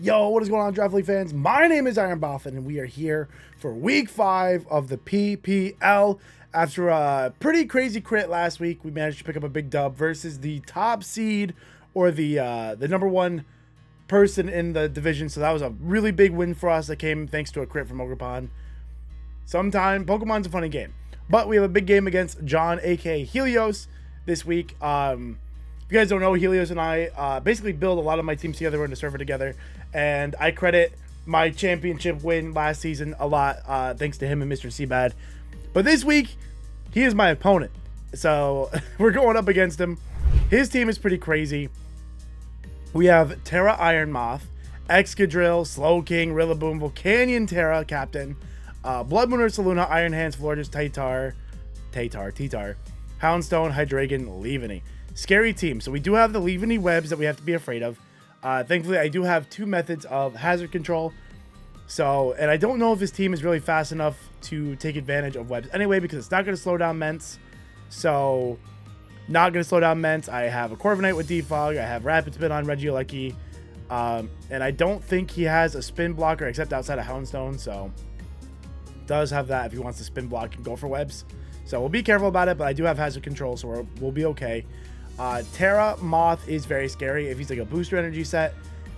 Yo, what is going on, Draft League fans? My name is IronBoffin, and we are here for Week 5 of the PPL. After a pretty crazy crit last week, we managed to pick up a big dub versus the top seed, or the number one person in the division. So that was a really big win for us that came thanks to a crit from Ogre. Sometime Pokemon's a funny game, but we have a big game against John, aka Helios, this week. If you guys don't know, Helios and I basically build a lot of my teams together. We're in a server together, and I credit my championship win last season a lot thanks to him and Mr. Seabad. But this week, he is my opponent, so we're going up against him. His team is pretty crazy. We have Terra Iron Moth, Excadrill, Slowking, Rillaboom, Volcanion Terra Captain, Blood Moon Ursaluna, Iron Hands, Florges, Titar, Houndstone, Hydreigon, Leaveney. Scary team. So we do have the Leaveney webs that we have to be afraid of. Thankfully, I do have two methods of hazard control. So, and I don't know if this team is really fast enough to take advantage of webs anyway, because it's not going to slow down Mence. So, not going to slow down Mence. I have a Corviknight with Defog. I have Rapid Spin on Regieleki. And I don't think he has a spin blocker except outside of Houndstone. So, does have that if he wants to spin block and go for webs. So, we'll be careful about it, but I do have hazard control, so we'll be okay. Terra Moth is very scary. If he's like a booster energy set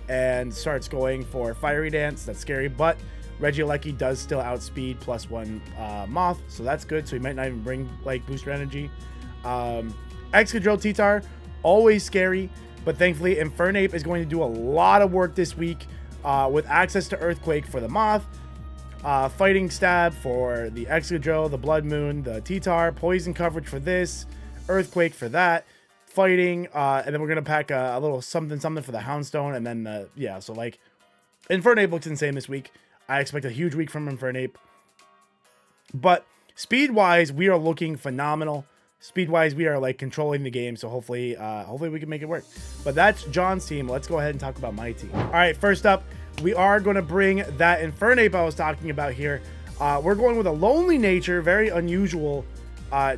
and starts going for Fiery Dance, that's scary. But Regieleki does still outspeed +1 Moth, so that's good. So he might not even bring like booster energy. Excadrill Titar, always scary, but thankfully Infernape is going to do a lot of work this week with access to Earthquake for the Moth, Fighting Stab for the Excadrill, the Blood Moon, the Titar, Poison coverage for this, Earthquake for that. Fighting, and then we're gonna pack a little something for the Houndstone, and then yeah, so like Infernape looks insane this week. I expect a huge week from Infernape, but speed wise we are looking phenomenal. Speed wise we are like controlling the game, so hopefully we can make it work. But that's John's team. Let's go ahead and talk about my team. All right, first up we are going to bring that Infernape I was talking about here. We're going with a Lonely Nature, very unusual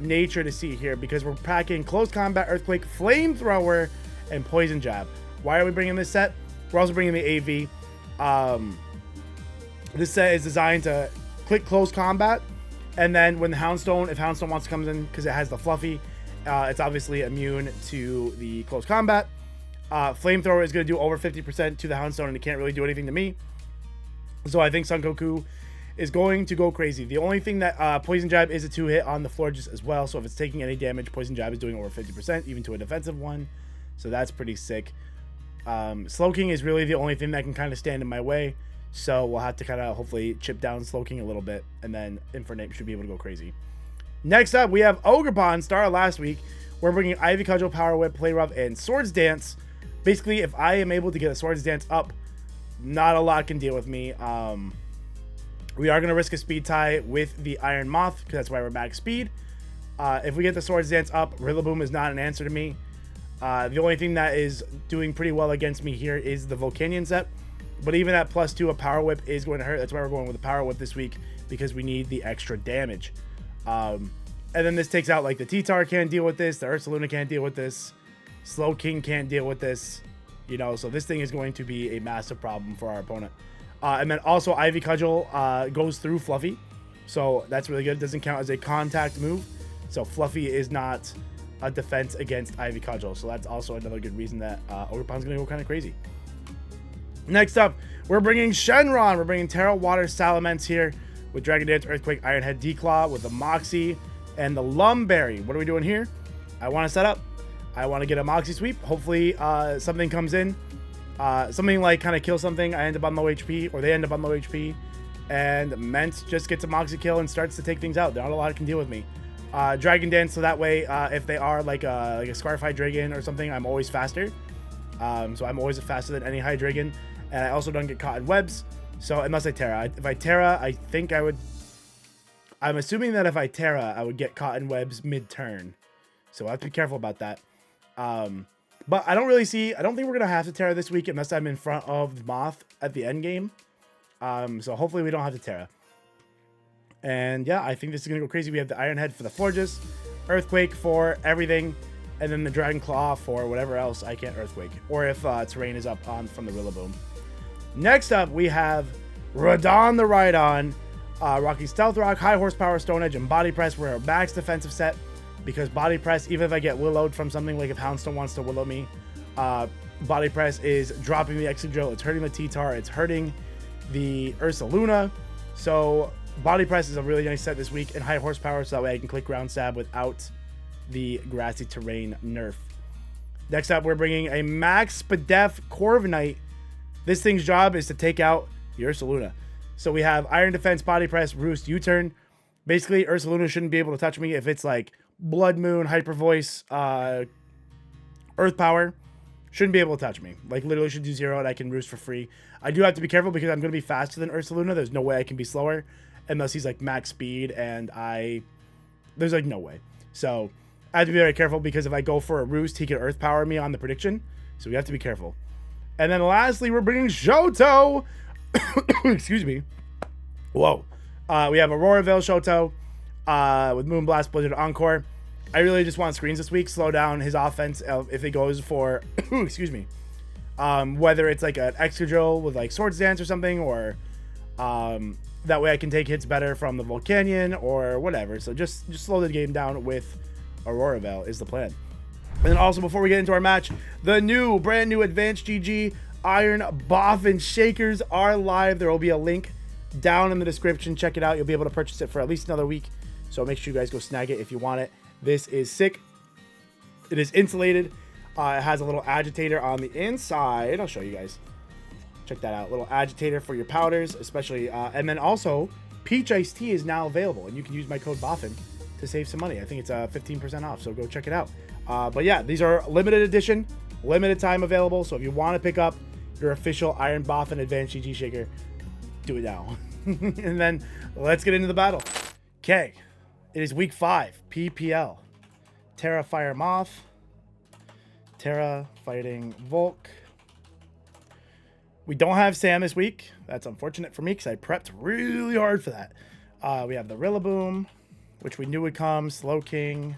nature to see here, because we're packing Close Combat, Earthquake, Flamethrower, and Poison Jab. Why are we bringing this set? We're also bringing the AV. This set is designed to click Close Combat, and then when the Houndstone, if Houndstone wants to come in, because it has the Fluffy, it's obviously immune to the Close Combat. Flamethrower is going to do over 50% to the Houndstone, and it can't really do anything to me. So I think Son Goku is going to go crazy. The only thing that Poison Jab is a 2-hit on the Florges as well, so if it's taking any damage, Poison Jab is doing over 50%, even to a defensive one, so that's pretty sick. Slowking is really the only thing that can kind of stand in my way, so we'll have to kind of hopefully chip down Slowking a little bit, and then Infernape should be able to go crazy. Next up, we have Ogre, started last week. We're bringing Ivy Cudgel, Power Whip, Play Rough, and Swords Dance. Basically, if I am able to get a Swords Dance up, not a lot can deal with me. We are going to risk a speed tie with the Iron Moth, because that's why we're max speed. If we get the Swords Dance up, Rillaboom is not an answer to me. The only thing that is doing pretty well against me here is the Volcanion set. But even at +2, a Power Whip is going to hurt. That's why we're going with the Power Whip this week, because we need the extra damage. And then this takes out, like, the Titar can't deal with this. The Ursaluna can't deal with this. Slowking can't deal with this. You know, so this thing is going to be a massive problem for our opponent. And then also Ivy Cudgel goes through Fluffy, so that's really good. It doesn't count as a contact move, so Fluffy is not a defense against Ivy Cudgel, so that's also another good reason that Ogrepon's gonna go kind of crazy. Next up, we're bringing Shenron. We're bringing Terra Water Salamence here with Dragon Dance, Earthquake, Iron Head, Declaw with the Moxie and the Lumberry. What are we doing here? I want to set up. I want to get a Moxie sweep. Hopefully something comes in. Something like kind of kill something, I end up on low HP, or they end up on low HP, and Mence just gets a Moxie kill and starts to take things out. Not a lot can deal with me. Dragon Dance, so that way, if they are like a Scarf Hydreigon or something, I'm always faster. So I'm always faster than any Hydreigon, and I also don't get caught in webs. So unless I Terra. If I Terra, I think I would... I'm assuming that if I Terra, I would get caught in webs mid-turn. So I have to be careful about that. But I don't think we're going to have to Terra this week unless I'm in front of the Moth at the end game. So hopefully we don't have to Terra. And yeah, I think this is going to go crazy. We have the Iron Head for the Florges, Earthquake for everything, and then the Dragon Claw for whatever else I can't Earthquake. Or if Terrain is up on from the Rillaboom. Next up, we have Radon the Rhydon, rocking Stealth Rock, High Horsepower, Stone Edge, and Body Press. We're a max defensive set because Body Press, even if I get willowed from something, like if Houndstone wants to willow me, Body Press is dropping the Excadrill, it's hurting the T-Tar, it's hurting the Ursaluna. So Body Press is a really nice set this week, and High Horsepower, so that way I can click Ground Stab without the Grassy Terrain nerf. Next up, we're bringing a Max Spadef Corviknight. This thing's job is to take out the Ursaluna. So we have Iron Defense, Body Press, Roost, U-Turn. Basically, Ursaluna shouldn't be able to touch me if it's like Blood Moon, Hyper Voice, Earth Power. Shouldn't be able to touch me. Like, literally should do 0 and I can Roost for free. I do have to be careful because I'm going to be faster than Ursaluna. There's no way I can be slower unless he's like max speed, and there's like no way. So I have to be very careful because if I go for a Roost, he can Earth Power me on the prediction. So we have to be careful. And then lastly, we're bringing Shoto. Excuse me. Whoa. We have Aurora Veil Shoto with Moonblast, Blizzard, Encore. I really just want screens this week. Slow down his offense if it goes for, excuse me, whether it's like an Excadrill with like Swords Dance or something, or that way I can take hits better from the Volcanion or whatever. So just slow the game down with Aurora Veil is the plan. And then also, before we get into our match, the brand new Advanced GG IronBoffin shakers are live. There will be a link down in the description. Check it out. You'll be able to purchase it for at least another week. So make sure you guys go snag it if you want it. This is sick. It is insulated. It has a little agitator on the inside. I'll show you guys. Check that out. Little agitator for your powders, especially. And then also, Peach Iced Tea is now available, and you can use my code BOFFIN to save some money. I think it's 15% off, so go check it out. But yeah, these are limited edition, limited time available. So if you want to pick up your official IronBoffin Advanced GG Shaker, do it now. And then let's get into the battle. Okay, it is week 5, PPL. Terra Fire Moth, Terra fighting Volk. We don't have Sam this week. That's unfortunate for me because I prepped really hard for that. We have the Rillaboom, which we knew would come, Slowking,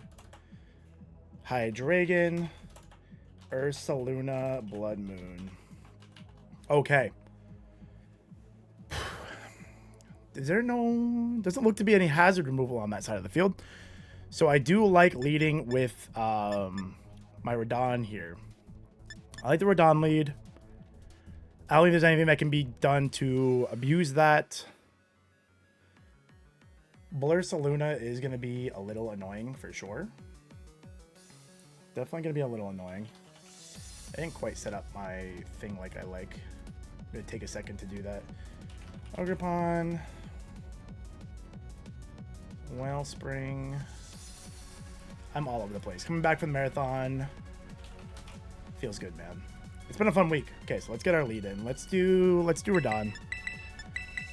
Hydreigon, Ursaluna, Blood Moon. Okay. Doesn't look to be any hazard removal on that side of the field. So I do like leading with my Radon here. I like the Radon lead. I don't think there's anything that can be done to abuse that. Ursaluna is going to be a little annoying for sure. Definitely going to be a little annoying. I didn't quite set up my thing like I like. I'm going to take a second to do that. Ogerpon. Wellspring. I'm all over the place. Coming back from the marathon. Feels good, man. It's been a fun week. Okay, so let's get our lead in. Let's do Radon.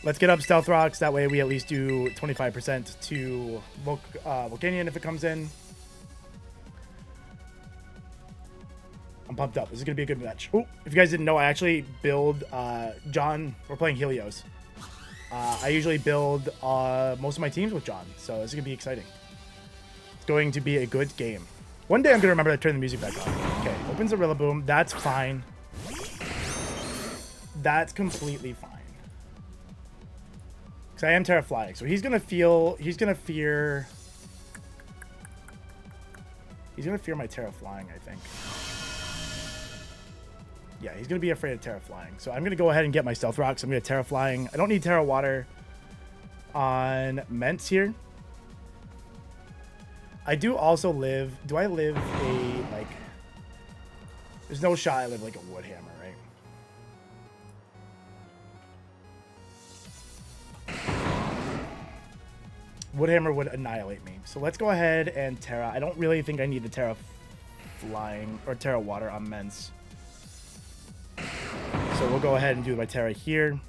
Let's get up Stealth Rocks. That way we at least do 25% to Volcanion if it comes in. I'm pumped up. This is going to be a good match. Oh, if you guys didn't know, I actually build John. We're playing Helios. I usually build most of my teams with John, so this is going to be exciting. It's going to be a good game. One day I'm going to remember to turn the music back on. Okay, opens a Rillaboom. That's fine. That's completely fine. Because I am Terra Flying, so he's going to fear my Terra Flying, I think. Yeah, he's going to be afraid of Terra Flying. So I'm going to go ahead and get my Stealth Rocks. I'm going to Terra Flying. I don't need Terra Water on Mence here. I do also live... Do I live a, like... There's no shot I live like a Woodhammer, right? Woodhammer would annihilate me. So let's go ahead and Terra. I don't really think I need the Terra Flying or Terra Water on Mence. So we'll go ahead and do my Terra here.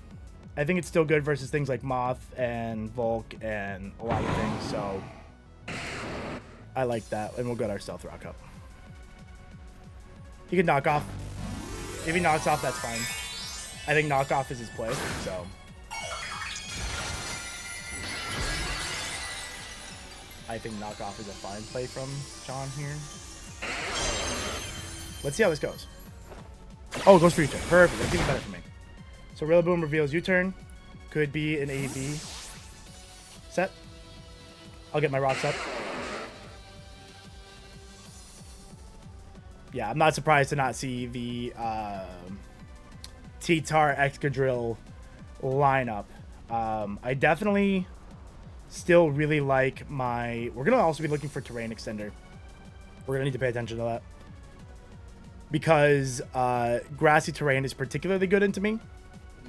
I think it's still good versus things like Moth and Volk and a lot of things, so I like that. And we'll get our Stealth Rock up. He can knock off. If he knocks off, that's fine. I think knockoff is his play, so. I think knockoff is a fine play from John here. Let's see how this goes. Oh, it goes for each other. Perfect. That's even better for me. So Rillaboom reveals U-turn. Could be an A-B set. I'll get my rocks up. Yeah, I'm not surprised to not see the T-Tar Excadrill lineup. I definitely still really like my... We're going to also be looking for Terrain Extender. We're going to need to pay attention to that. Because Grassy Terrain is particularly good into me.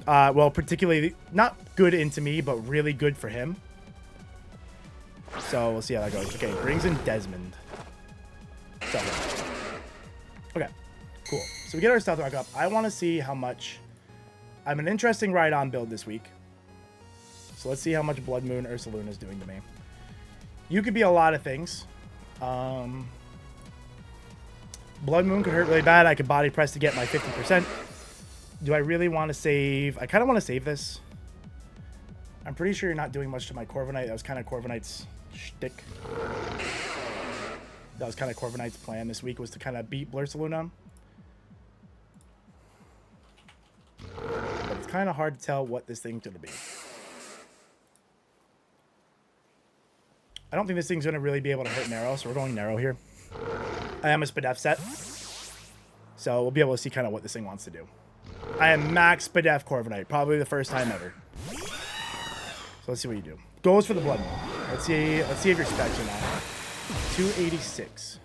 Well, particularly... Not good into me, but really good for him. So, we'll see how that goes. Okay, brings in Desmond. So, okay, cool. So we get our Stealth Rock up. I want to see how much... I'm an interesting ride-on build this week. So let's see how much Blood Moon Ursaluna is doing to me. You could be a lot of things. Blood Moon could hurt really bad. I could body press to get my 50%. Do I really want to save... I kind of want to save this. I'm pretty sure you're not doing much to my Corviknight. That was kind of Corviknight's shtick. That was kind of Corviknight's plan this week, was to kind of beat Blursaluna. But it's kind of hard to tell what this thing's going to be. I don't think this thing's going to really be able to hit Narrow, so we're going Narrow here. I am a Spadef set, so we'll be able to see kind of what this thing wants to do. I am max Spadef Corviknight, probably the first time ever. So let's see what you do. Goes for the Blood Moon. Let's see if you're specs or not. 286.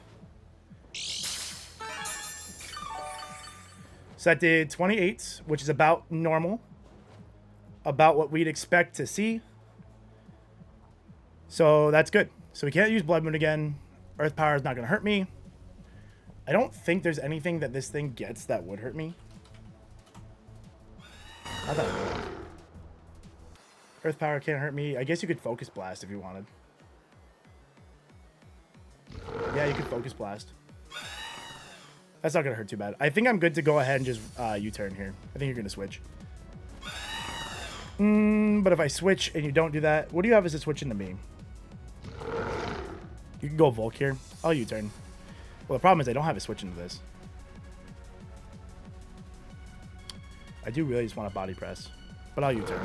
So that did 28, which is about normal. About what we'd expect to see. So that's good. So we can't use Blood Moon again. Earth Power is not going to hurt me. I don't think there's anything that this thing gets that would hurt me. Not that I know of. Earth Power can't hurt me. I guess you could Focus Blast if you wanted. Yeah, you could Focus Blast. That's not going to hurt too bad. I think I'm good to go ahead and just U-turn here. I think you're going to switch. But if I switch and you don't do that, what do you have as a switch into me? You can go Volk here. I'll U-turn. Well, the problem is I don't have a switch into this. I do really just want to body press. But I'll U-turn.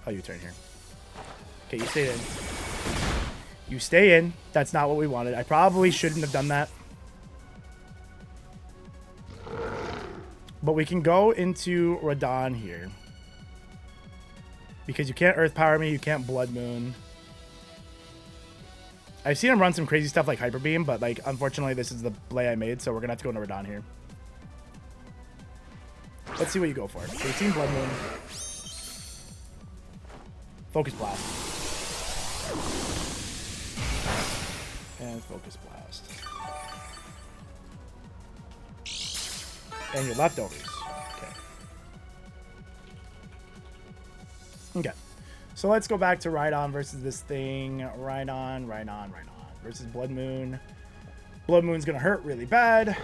I'll U-turn here. Okay, you stay in. You stay in. That's not what we wanted. I probably shouldn't have done that. But we can go into Radon here. Because you can't Earth Power me. You can't Blood Moon. I've seen him run some crazy stuff like Hyper Beam, but like unfortunately this is the play I made, so we're gonna have to go into Radon here. Let's see what you go for. 18 Blood Moon. Focus Blast. And Focus Blast. And your leftovers. Okay. Okay. So let's go back to Rhydon versus this thing. Rhydon versus Blood Moon. Blood Moon's going to hurt really bad.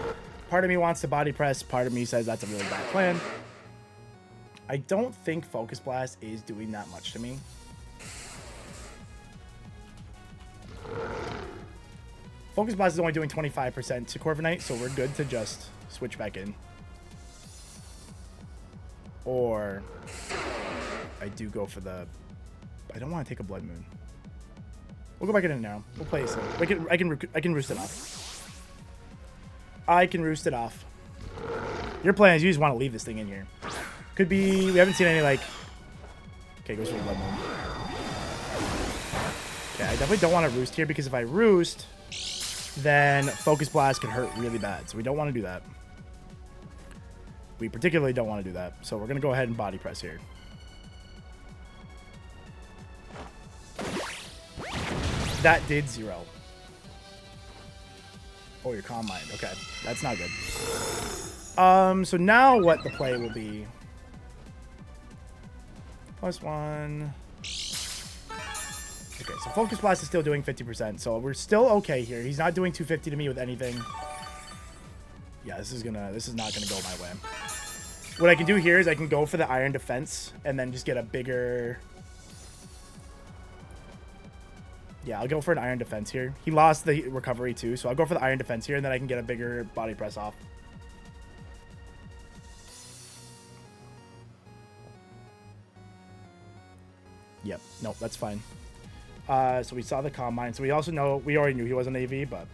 Part of me wants to body press. Part of me says that's a really bad plan. I don't think Focus Blast is doing that much to me. Focus Blast is only doing 25% to Corviknight, so we're good to just switch back in. Or I do go for the... I don't want to take a Blood Moon. We'll go back in now. We'll play some. I can roost it off. I can roost it off. Your plan is you just want to leave this thing in here. Could be... We haven't seen any, like... Okay, goes for the Blood Moon. Okay, I definitely don't want to roost here, because if I roost, then Focus Blast can hurt really bad. So we don't want to do that. We particularly don't want to do that. So we're going to go ahead and body press here. That did 0. Oh, your Calm Mind. Okay, that's not good. So now what the play will be... +1. Okay, so Focus Blast is still doing 50%, so we're still okay here. He's not doing 250 to me with anything. Yeah, this is not gonna go my way. What I can do here is I can go for the Iron Defense and then just get a bigger... Yeah, I'll go for an Iron Defense here. He lost the recovery too, so I'll go for the Iron Defense here, and then I can get a bigger body press off. Yep. Nope, that's fine. So we saw the Combine. So we also know, we already knew he was an AV, but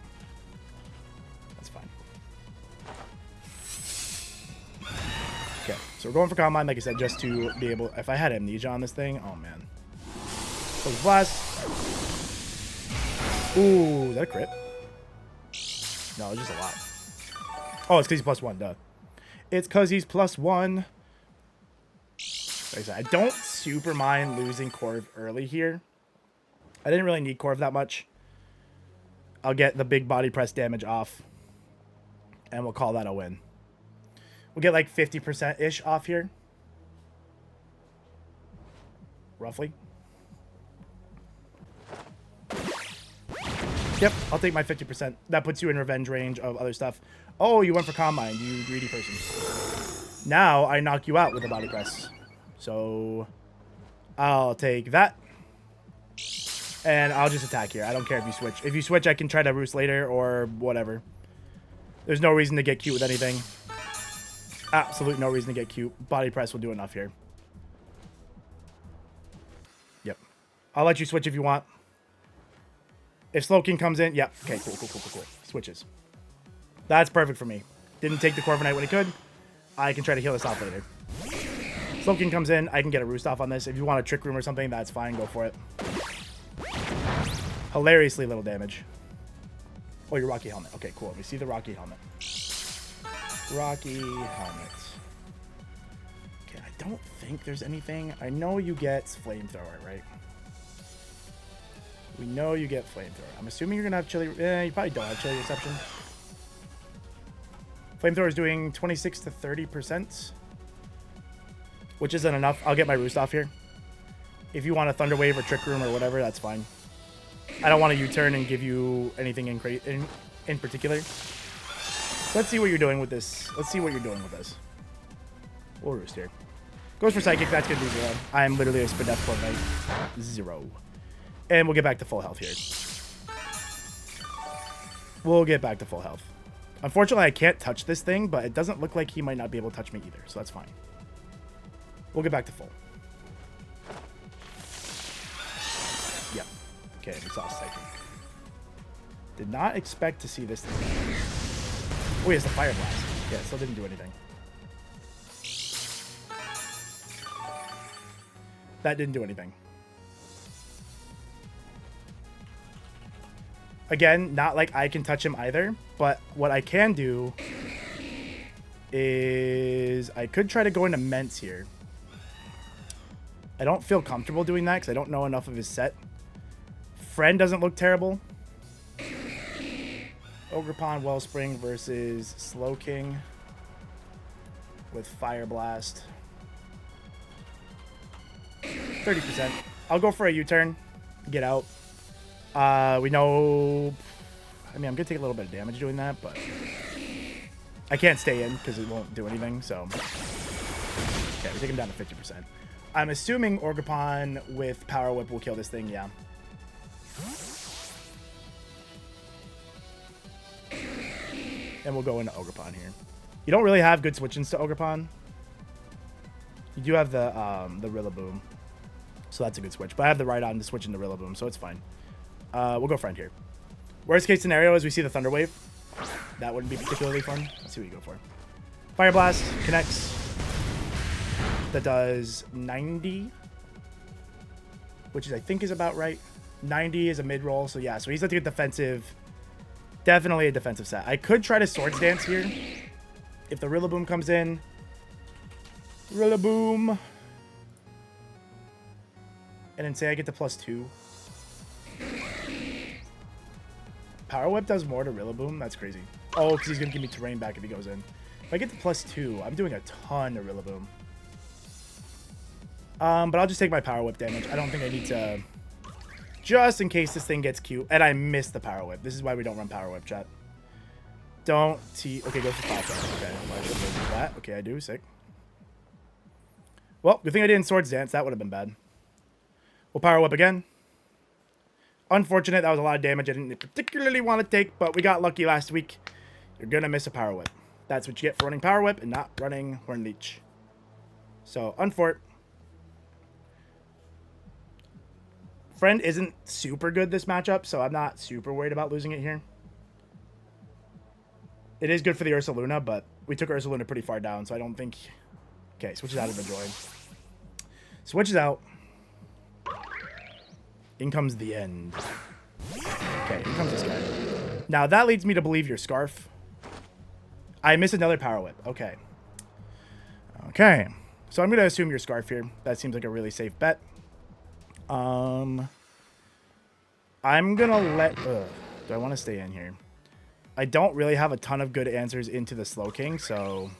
that's fine. Okay, so we're going for Combine, like I said, just to be able, if I had Amnesia on this thing, oh man. Close Blast. Ooh, is that a crit? No, it's just a lot. Oh, it's because he's +1, duh. It's because he's +1. Like I said, I don't super mind losing Corv early here. I didn't really need Corv that much. I'll get the big body press damage off. And we'll call that a win. We'll get like 50%-ish off here. Roughly. Yep, I'll take my 50%. That puts you in revenge range of other stuff. Oh, you went for Combine, you greedy person. Now I knock you out with a body press. So I'll take that. And I'll just attack here. I don't care if you switch. If you switch, I can try to roost later or whatever. There's no reason to get cute with anything. Absolute no reason to get cute. Body press will do enough here. Yep. I'll let you switch if you want. If Slowking comes in, yep. Okay, cool. Switches. That's perfect for me. Didn't take the Corviknight when he could. I can try to heal this off later. Slowking comes in, I can get a roost off on this. If you want a Trick Room or something, that's fine. Go for it. Hilariously little damage. Oh, your Rocky Helmet. Okay, cool. Let me see the Rocky Helmet. Rocky Helmet. Okay, I don't think there's anything. I know you get Flamethrower, right? We know you get Flamethrower. I'm assuming you're going to have Chili... you probably don't have Chili Reception. Flamethrower is doing 26 to 30%. Which isn't enough. I'll get my Roost off here. If you want a Thunder Wave or Trick Room or whatever, that's fine. I don't want to U-turn and give you anything in particular. So let's see what you're doing with this. Let's see what you're doing with this. We'll Roost here. Goes for Psychic. That's going to do 0. I'm literally a Spadef Fortnite. 0. And we'll get back to full health here. We'll get back to full health. Unfortunately, I can't touch this thing, but it doesn't look like he might not be able to touch me either, so that's fine. We'll get back to full. Yep. Okay, we saw Psychic. Did not expect to see this thing. Oh, he has the Fire Blast. Yeah, it still didn't do anything. That didn't do anything. Again, not like I can touch him either, but what I can do is I could try to go into Mence here. I don't feel comfortable doing that because I don't know enough of his set. Friend doesn't look terrible. Ogerpon Wellspring versus Slowking with Fire Blast. 30%. I'll go for a U-turn. Get out. We know... I mean, I'm going to take a little bit of damage doing that, but... I can't stay in because it won't do anything, so... Okay, we take him down to 50%. I'm assuming Ogerpon with Power Whip will kill this thing, yeah. And we'll go into Ogerpon here. You don't really have good switch-ins to Ogerpon. You do have the Rillaboom. So that's a good switch. But I have the Rhydon to switch into Rillaboom, so it's fine. We'll go Friend here. Worst case scenario is we see the Thunder Wave. That wouldn't be particularly fun. Let's see what you go for. Fire Blast connects. That does 90. Which is, I think, is about right. 90 is a mid-roll, so yeah. So he's looking at defensive. Definitely a defensive set. I could try to Swords Dance here. If the Rillaboom comes in. Rillaboom. And then say I get to +2. Power Whip does more to Rillaboom? That's crazy. Oh, because he's going to give me terrain back if he goes in. If I get to +2, I'm doing a ton to Rillaboom. But I'll just take my Power Whip damage. I don't think I need to... Just in case this thing gets cute. And I missed the Power Whip. This is why we don't run Power Whip, chat. Don't T... Okay, go for 5. Okay, well, I should do that. Okay, I do. Sick. Well, good thing I didn't Swords Dance. That would have been bad. We'll Power Whip again. Unfortunate. That was a lot of damage I didn't particularly want to take, but we got lucky last week. You're going to miss a Power Whip. That's what you get for running Power Whip and not running Horn Leech. So, unfort. Friend isn't super good this matchup, so I'm not super worried about losing it here. It is good for the Ursaluna, but we took Ursaluna pretty far down, so I don't think... Okay, switches out of the joy. Switches out. In comes the end. Okay, in comes this guy. Now, that leads me to believe you're Scarf. I missed another Power Whip. Okay. Okay. So I'm going to assume you're Scarf here. That seems like a really safe bet. I'm going to let... do I want to stay in here? I don't really have a ton of good answers into the Slow King, so...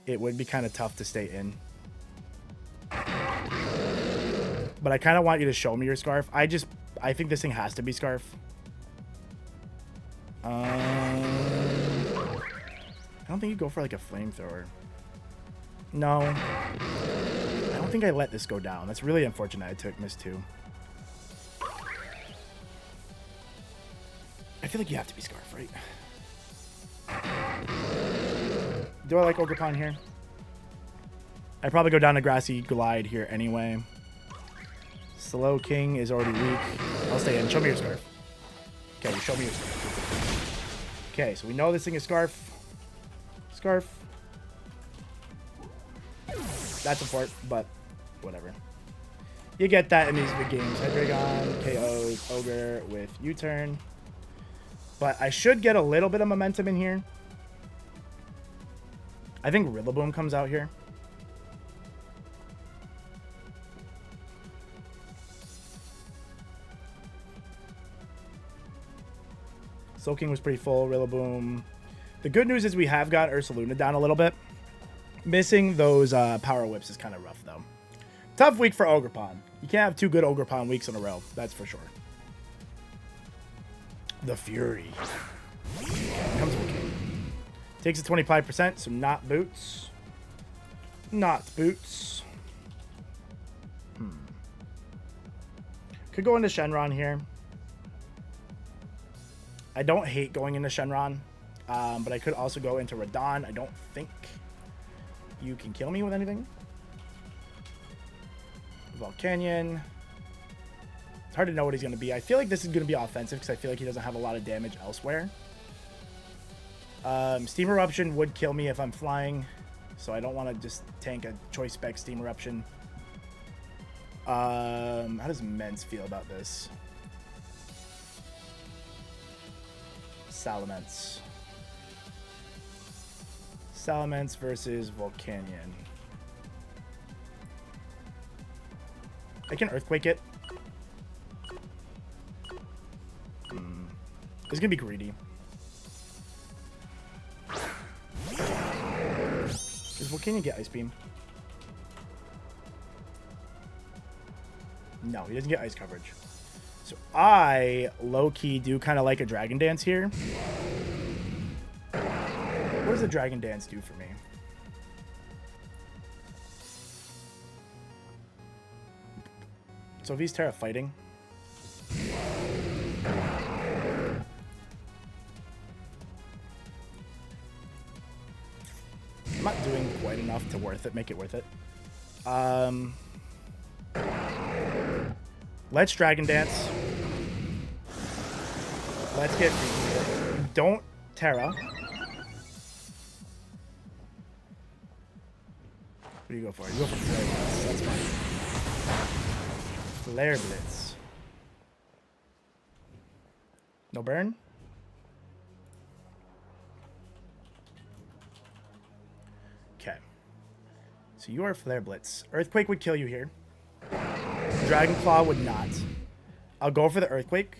It would be kind of tough to stay in. But I kind of want you to show me your Scarf. I think this thing has to be Scarf. I don't think you go for like a flamethrower. No. I don't think I let this go down. That's really unfortunate I took Miss 2. I feel like you have to be Scarf, right? Do I like Ogerpon here? I'd probably go down to Grassy Glide here anyway. Slow King is already weak. I'll stay in. Show me your Scarf. Okay, show me your Scarf. Okay, so we know this thing is Scarf. Scarf. That's a fort, but whatever. You get that in these big games. Hydreigon KOs Ogre with U-turn. But I should get a little bit of momentum in here. I think Rillaboom comes out here. Soul King was pretty full. Rillaboom. The good news is we have got Ursaluna down a little bit. Missing those Power Whips is kind of rough, though. Tough week for Ogerpon. You can't have 2 good Ogerpon weeks in a row. That's for sure. The Fury. Comes with King. Takes a 25%, so not Boots. Not Boots. Could go into Shenron here. I don't hate going into Shenron, but I could also go into Radon. I don't think you can kill me with anything. Volcanion. It's hard to know what he's going to be. I feel like this is going to be offensive because I feel like he doesn't have a lot of damage elsewhere. Steam Eruption would kill me if I'm flying, so I don't want to just tank a Choice Spec Steam Eruption. How does Mence feel about this? Salamence. Salamence versus Volcanion. I can Earthquake it. It's gonna be greedy. Does Volcanion get Ice Beam? No, he doesn't get Ice Coverage. So I, low-key, do kind of like a Dragon Dance here. What does a Dragon Dance do for me? So if he's Terra Fighting... I'm not doing quite enough to make it worth it. Let's Dragon Dance. Let's get... Don't Terra. What do you go for? You go for Flare Blitz. That's fine. Flare Blitz. No burn? Okay. So you are Flare Blitz. Earthquake would kill you here. Dragon Claw would not. I'll go for the Earthquake.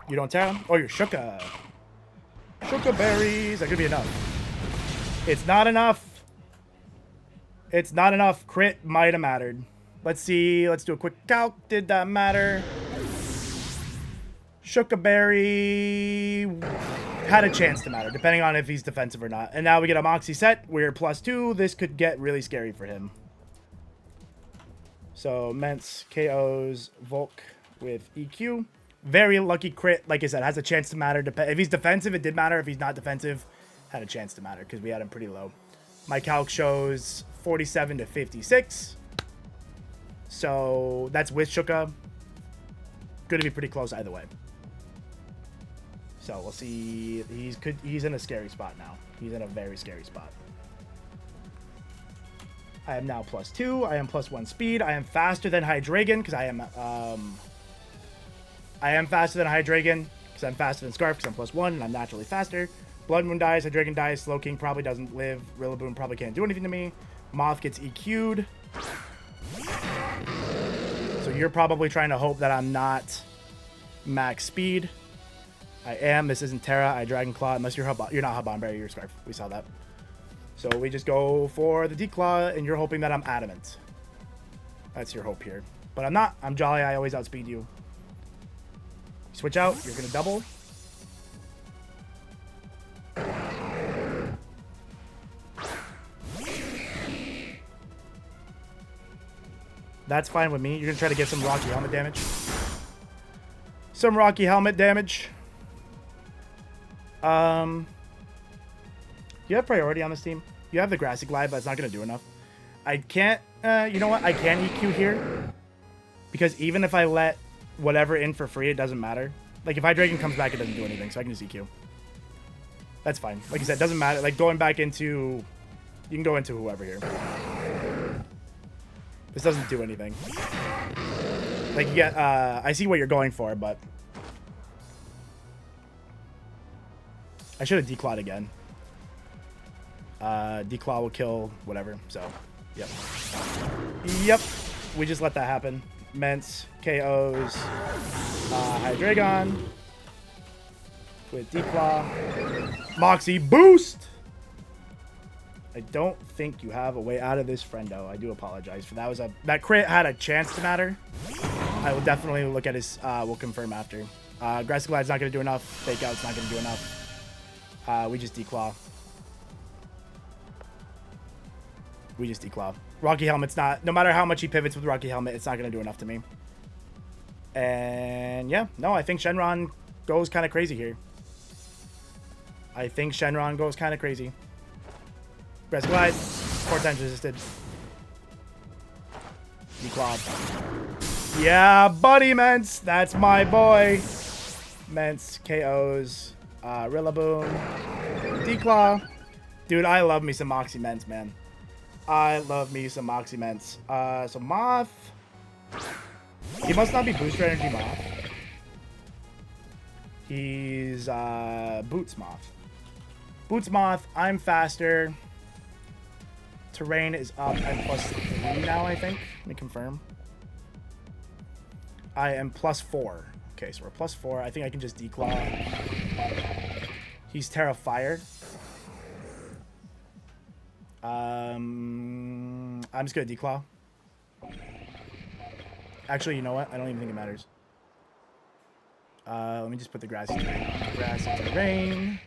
You don't Terra? Oh, you're Shuka. Shuka Berries. That could be enough. It's not enough. It's not enough. Crit might have mattered. Let's see. Let's do a quick calc. Did that matter? Shuka Berry had a chance to matter, depending on if he's defensive or not. And now we get a Moxie set. We're +2. This could get really scary for him. So, Mence KOs Volk with EQ. Very lucky crit. Like I said, has a chance to matter. If he's defensive, it did matter. If he's not defensive, had a chance to matter because we had him pretty low. My calc shows 47 to 56. So that's with Shuka. Going to be pretty close either way. So we'll see. He's in a scary spot now. He's in a very scary spot. I am now +2. I am +1 speed. I am faster than Hydreigon because I am faster than Hydreigon because I'm faster than Scarf because I'm +1 and I'm naturally faster. Blood Moon dies. Hydreigon dies. Slowking probably doesn't live. Rillaboom probably can't do anything to me. Moth gets EQ'd. So you're probably trying to hope that I'm not max speed. I am. This isn't Terra. I Dragon Claw. Unless you're not Hubonberry, you're Scarf. We saw that. So we just go for the Declaw, and you're hoping that I'm adamant. That's your hope here. But I'm not. I'm Jolly. I always outspeed you. Switch out. You're going to double. That's fine with me. You're going to try to get some Rocky Helmet damage. Some Rocky Helmet damage. You have priority on this team. You have the Grassy Glide, but it's not going to do enough. I can't... you know what? I can EQ here. Because even if I let whatever in for free, it doesn't matter. Like, if Hydreigon comes back, it doesn't do anything, so I can just EQ. That's fine. Like I said, it doesn't matter. Like, going back into... You can go into whoever here. This doesn't do anything. Like, you get... I see what you're going for, but... I should have declawed again. Declaw will kill whatever, so... Yep. Yep. We just let that happen. Mence, KOs, Hydreigon. With Declaw. Moxie boost! I don't think you have a way out of this, friendo. I do apologize for that. That crit had a chance to matter. I will definitely look at his... we'll confirm after. Grassy Glide's not going to do enough. Fake Out's not going to do enough. We just Declaw. We just Declaw. Rocky Helmet's not... No matter how much he pivots with Rocky Helmet, it's not going to do enough to me. And yeah. No, I think Shenron goes kind of crazy here. I think Shenron goes kind of crazy. Grassy Glide. 4 times resisted. Declaw. Yeah, buddy, Mence. That's my boy. Mence, KOs. Rillaboom. Declaw. Dude, I love me some Moxie Mence, man. I love me some Moxie Mence. So Moth. He must not be Booster Energy Moth. He's Boots Moth. Boots Moth. I'm faster. Terrain is up. I'm +3 now, I think. Let me confirm. I am +4. Okay, so we're +4. I think I can just Declaw. He's Terra Fire. I'm just gonna Declaw. Actually, you know what? I don't even think it matters. Let me just put the Grassy Terrain on. Grassy Terrain.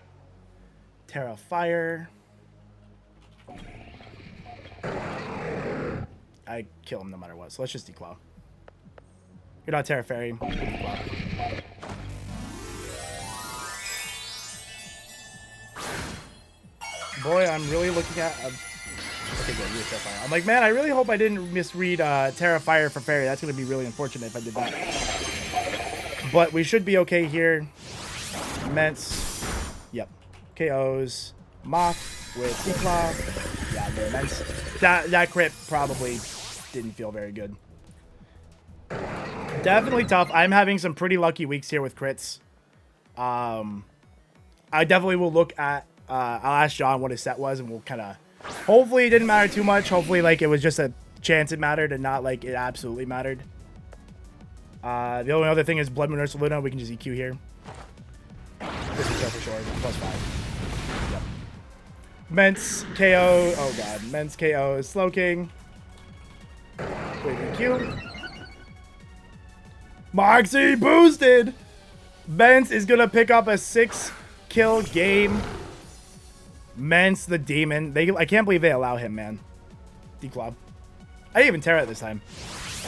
Terra Fire. I kill him no matter what, so let's just Declaw. You're not Terra Fairy. Declaw. Boy, I'm really looking at... okay, good. You're Terra Fire. I'm like, man, I really hope I didn't misread Terra Fire for Fairy. That's going to be really unfortunate if I did that. But we should be okay here. Mence. Yep. KOs. Moth with Declaw. Yeah, no, Mence. That crit probably didn't feel very good. Definitely tough. I'm having some pretty lucky weeks here with crits. I definitely will look at... I'll ask John what his set was, and we'll kind of... Hopefully it didn't matter too much. Hopefully, like, it was just a chance it mattered and not, like, it absolutely mattered. The only other thing is Blood Moon Ursa Luna. We can just EQ here. This is for sure. +5. Yep. Mence, KO. Oh, God. Mence, KO. Slowking. Wait, EQ. Moxie boosted! Mence is going to pick up a 6-kill game. Mence the demon. I can't believe they allow him, man. Declaw. I didn't even Terra it this time.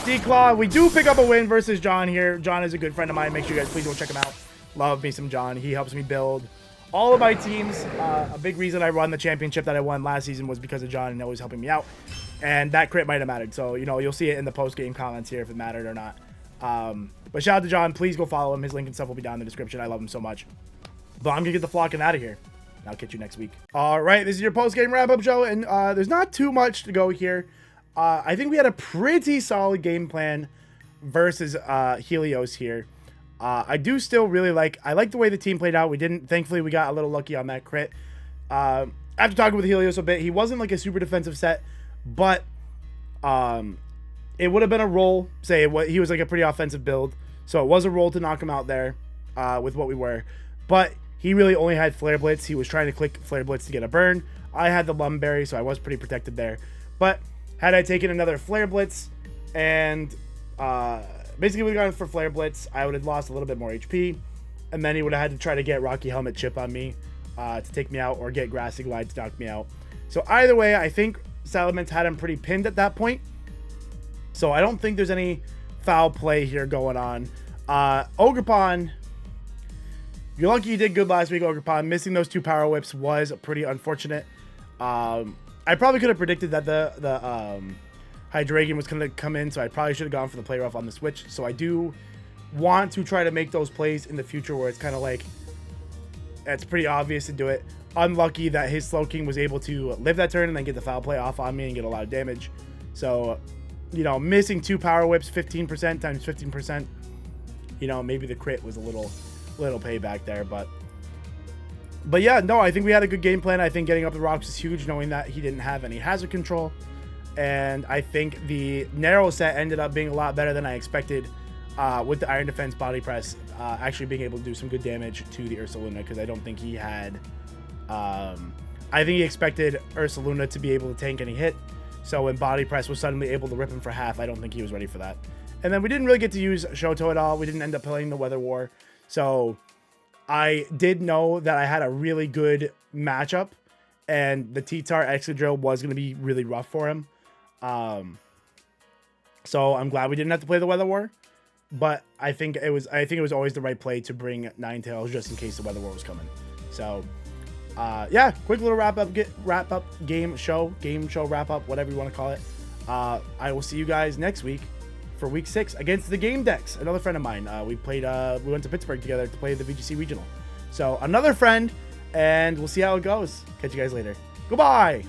Declaw. We do pick up a win versus John here. John is a good friend of mine. Make sure you guys please go check him out. Love me some John. He helps me build all of my teams, a big reason I won the championship that I won last season was because of John and always helping me out. And that crit might have mattered. So, you know, you'll see it in the post-game comments here if it mattered or not. But shout out to John. Please go follow him. His link and stuff will be down in the description. I love him so much. But I'm going to get the flocking out of here. I'll catch you next week. All right, this is your post-game wrap-up show. And there's not too much to go here. I think we had a pretty solid game plan versus Helios here. I do still really like the way the team played out. Thankfully, we got a little lucky on that crit. After talking with Helios a bit, he wasn't like a super defensive set, but it would have been a roll. He was like a pretty offensive build, so it was a roll to knock him out there with what we were. But he really only had Flare Blitz. He was trying to click Flare Blitz to get a burn. I had the Lumberry, so I was pretty protected there. But had I taken another Flare Blitz and basically we got for Flare Blitz, I would have lost a little bit more HP, and then he would have had to try to get Rocky Helmet Chip on me to take me out, or get Grassy Glide to knock me out. So either way, I think Salamence had him pretty pinned at that point. So I don't think there's any foul play here going on. Ogerpon, you're lucky you did good last week, Ogerpon. Missing those 2 Power Whips was pretty unfortunate. I probably could have predicted that the Hydreigon was going to come in, so I probably should have gone for the play rough on the switch. So I do want to try to make those plays in the future where it's kind of like, it's pretty obvious to do it. Unlucky that his Slowking was able to live that turn and then get the foul play off on me and get a lot of damage. So, you know, missing 2 Power Whips, 15% times 15%, you know, maybe the crit was a little payback there, but yeah, no, I think we had a good game plan. I think getting up the rocks is huge, knowing that he didn't have any hazard control. And I think the narrow set ended up being a lot better than I expected with the Iron Defense Body Press actually being able to do some good damage to the Ursaluna, because I don't think he had... I think he expected Ursaluna to be able to tank any hit. So when Body Press was suddenly able to rip him for half, I don't think he was ready for that. And then we didn't really get to use Shoto at all. We didn't end up playing the Weather War. So I did know that I had a really good matchup, and the T-Tar Excadrill was going to be really rough for him. So I'm glad we didn't have to play the Weather War, but I think it was always the right play to bring Ninetales just in case the Weather War was coming. So yeah, quick little wrap up game show wrap up, whatever you want to call it. I will see you guys next week for week 6 against the Game Decks, another friend of mine. We went to Pittsburgh together to play the VGC Regional. So another friend, and we'll see how it goes. Catch you guys later. Goodbye.